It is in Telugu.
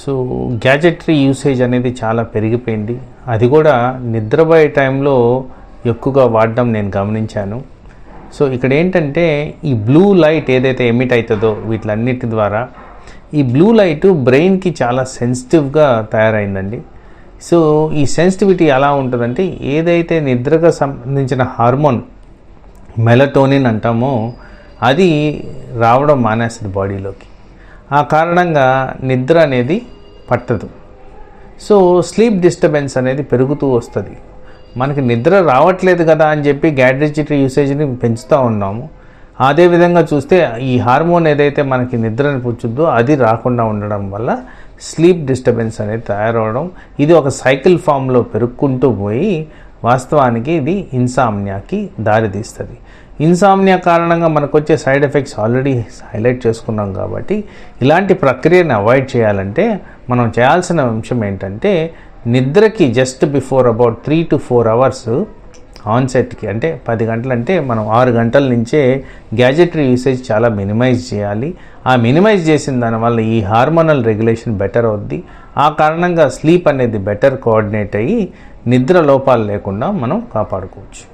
సో గ్యాజెటరీ యూసేజ్ అనేది చాలా పెరిగిపోయింది. అది కూడా నిద్రపోయే టైంలో ఎక్కువగా వాడడం నేను గమనించాను. సో ఇక్కడ ఏంటంటే ఈ బ్లూ లైట్ ఏదైతే ఎమిట్ అవుతుందో వీటిలన్నిటి ద్వారా ఈ బ్లూ లైట్ బ్రెయిన్కి చాలా సెన్సిటివ్గా తయారైందండి. సో ఈ సెన్సిటివిటీ ఎలా ఉంటుందంటే ఏదైతే నిద్రకు సంబంధించిన హార్మోన్ మెలటోనిన్ అంటామో అది రావడం మానేస్తుంది బాడీలోకి. ఆ కారణంగా నిద్ర అనేది పట్టదు. సో స్లీప్ డిస్టర్బెన్స్ అనేది పెరుగుతూ వస్తుంది. మనకి నిద్ర రావట్లేదు కదా అని చెప్పి గ్యాడ్జెటరీ యూసేజ్ని పెంచుతూ ఉన్నాము. అదేవిధంగా చూస్తే ఈ హార్మోన్ ఏదైతే మనకి నిద్రని పుచ్చుద్దో అది రాకుండా ఉండడం వల్ల స్లీప్ డిస్టర్బెన్స్ అనేది తయారవడం, ఇది ఒక సైకిల్ ఫామ్లో పెరుక్కుంటూ పోయి వాస్తవానికి ఇది ఇన్సామ్నియాకి దారితీస్తుంది. ఇన్సామ్నియా కారణంగా మనకు వచ్చే సైడ్ ఎఫెక్ట్స్ ఆల్రెడీ హైలైట్ చేసుకున్నాం. కాబట్టి ఇలాంటి ప్రక్రియను అవాయిడ్ చేయాలంటే మనం చేయాల్సిన అంశం ఏంటంటే నిద్రకి just before about 3 to 4 hours ఆన్సెట్కి, అంటే 10 గంటలు అంటే మనం 6 గంటల నుంచే గ్యాజెటరీ యూసేజ్ చాలా మినిమైజ్ చేయాలి. ఆ మినిమైజ్ చేసిన దానివల్ల ఈ హార్మోనల్ రెగ్యులేషన్ బెటర్ అవుద్ది. ఆ కారణంగా స్లీప్ అనేది బెటర్ కోఆర్డినేట్ అయ్యి నిద్ర లోపాలు లేకుండా మనం కాపాడుకోవచ్చు.